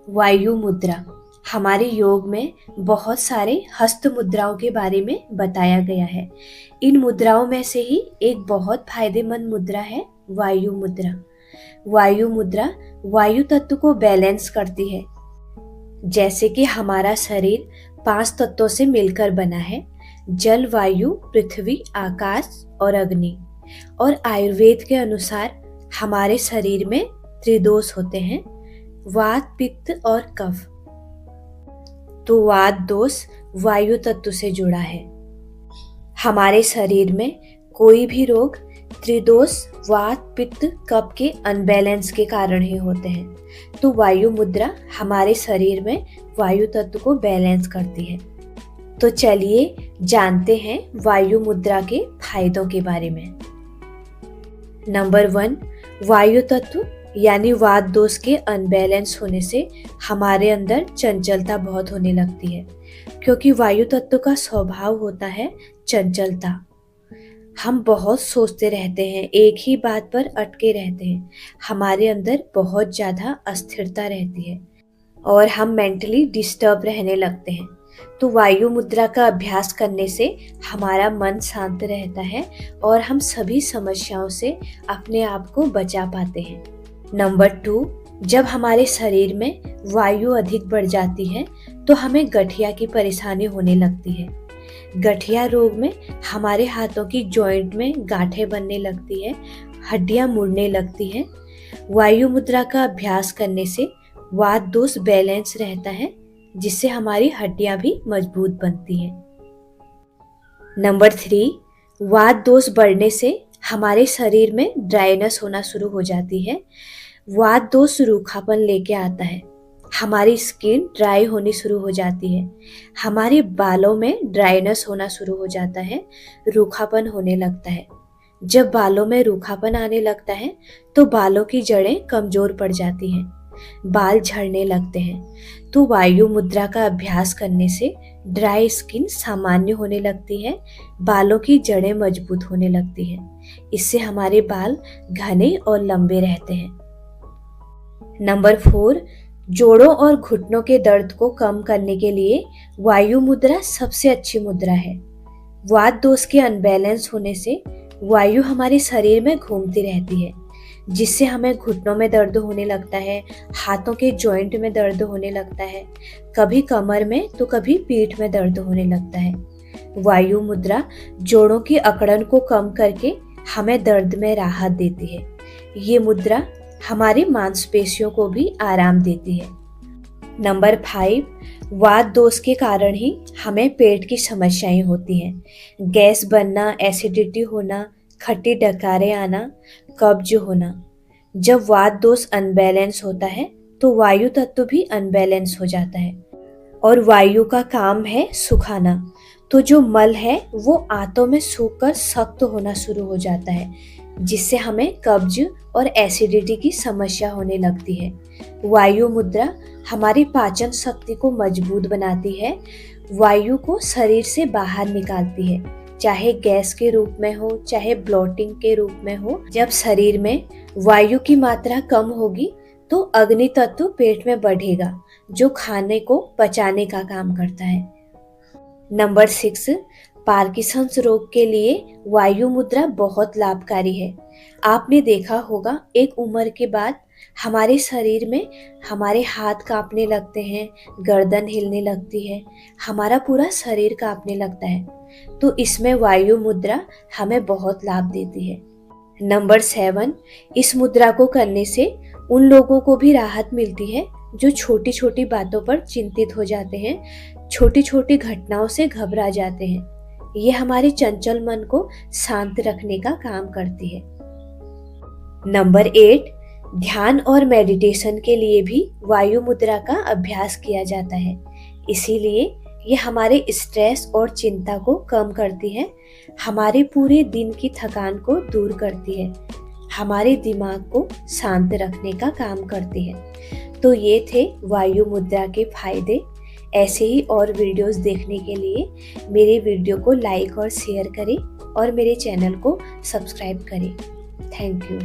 वायु मुद्रा। हमारे योग में बहुत सारे हस्त मुद्राओं के बारे में बताया गया है। इन मुद्राओं में से ही एक बहुत फायदेमंद मुद्रा है वायु मुद्रा। वायु मुद्रा वायु तत्व को बैलेंस करती है। जैसे कि हमारा शरीर 5 तत्वों से मिलकर बना है, जल, वायु, पृथ्वी, आकाश और अग्नि। और आयुर्वेद के अनुसार हमारे शरीर में त्रिदोष होते हैं, वात, पित्त और कफ। तो वात दोष वायु तत्व से जुड़ा है। हमारे शरीर में कोई भी रोग त्रिदोष, वात, पित्त, कफ के अनबैलेंस के कारण ही होते हैं। तो वायु मुद्रा हमारे शरीर में वायु तत्व को बैलेंस करती है। तो चलिए जानते हैं वायु मुद्रा के फायदों के बारे में। नंबर 1, वायु तत्व यानी वात दोष के अनबैलेंस होने से हमारे अंदर चंचलता बहुत होने लगती है, क्योंकि वायु तत्व का स्वभाव होता है चंचलता। हम बहुत सोचते रहते हैं, एक ही बात पर अटके रहते हैं, हमारे अंदर बहुत ज़्यादा अस्थिरता रहती है और हम मेंटली डिस्टर्ब रहने लगते हैं। तो वायु मुद्रा का अभ्यास करने से हमारा मन शांत रहता है और हम सभी समस्याओं से अपने आप को बचा पाते हैं। नंबर 2, जब हमारे शरीर में वायु अधिक बढ़ जाती है तो हमें गठिया की परेशानी होने लगती है। गठिया रोग में हमारे हाथों की जॉइंट में गांठें बनने लगती है, हड्डियां मुड़ने लगती हैं। वायु मुद्रा का अभ्यास करने से वात दोष बैलेंस रहता है, जिससे हमारी हड्डियां भी मजबूत बनती हैं। नंबर 3, वात दोष बढ़ने से हमारे शरीर में ड्राइनेस होना शुरू हो जाती है। वात दोष रूखापन लेके आता है, हमारी स्किन ड्राई होनी शुरू हो जाती है, हमारे बालों में ड्राइनेस होना शुरू हो जाता है, रूखापन होने लगता है। जब बालों में रूखापन आने लगता है तो बालों की जड़ें कमजोर पड़ जाती हैं, बाल झड़ने लगते हैं। तो वायु मुद्रा का अभ्यास करने से ड्राई स्किन सामान्य होने लगती है, बालों की जड़ें मजबूत होने लगती हैं। इससे हमारे बाल घने और लंबे रहते हैं। नंबर 4, जोड़ों और घुटनों के दर्द को कम करने के लिए वायु मुद्रा सबसे अच्छी मुद्रा है। वात दोष के अनबैलेंस होने से वायु हमारे शरीर में घूमती रहती है, जिससे हमें घुटनों में दर्द होने लगता है, हाथों के जॉइंट में दर्द होने लगता है, कभी कमर में तो कभी पीठ में दर्द होने लगता है। वायु मुद्रा जोड़ों की अकड़न को कम करके हमें दर्द में राहत देती है। ये मुद्रा हमारी मांसपेशियों को भी आराम देती है। नंबर 5, वात दोष के कारण ही हमें पेट की समस्याएं होती हैं। गैस बनना, एसिडिटी होना, खट्टी डकारें आना, कब्ज होना। जब वात दोष अनबैलेंस होता है तो वायु तत्व भी अनबैलेंस हो जाता है और वायु का काम है सुखाना। तो जो मल है वो आंतों में सूखकर सख्त होना शुरू हो जाता है, जिससे हमें कब्ज और एसिडिटी की समस्या होने लगती है। वायु मुद्रा हमारी पाचन शक्ति को मजबूत बनाती है, वायु को शरीर से बाहर निकालती है, चाहे गैस के रूप में हो, चाहे ब्लोटिंग के रूप में हो। जब शरीर में वायु की मात्रा कम होगी तो अग्नि तत्व पेट में बढ़ेगा, जो खाने को पचाने का काम करता है। नंबर 6, पार्किंसंस रोग के लिए वायु मुद्रा बहुत लाभकारी है। आपने देखा होगा, एक उम्र के बाद हमारे शरीर में हमारे हाथ कांपने लगते हैं, गर्दन हिलने लगती है, हमारा पूरा शरीर कांपने लगता है। तो इसमें वायु मुद्रा हमें बहुत लाभ देती है। नंबर 7, इस मुद्रा को करने से उन लोगों को भी राहत मिलती है जो छोटी छोटी बातों पर चिंतित हो जाते हैं, छोटी छोटी घटनाओं से घबरा जाते हैं। ये हमारे चंचल मन को शांत रखने का काम करती है। नंबर 8, ध्यान और मेडिटेशन के लिए भी वायु मुद्रा का अभ्यास किया जाता है। इसीलिए ये हमारे स्ट्रेस और चिंता को कम करती है, हमारे पूरे दिन की थकान को दूर करती है, हमारे दिमाग को शांत रखने का काम करती है। तो ये थे वायु मुद्रा के फायदे। ऐसे ही और वीडियोस देखने के लिए मेरे वीडियो को लाइक और शेयर करें और मेरे चैनल को सब्सक्राइब करें। Thank you.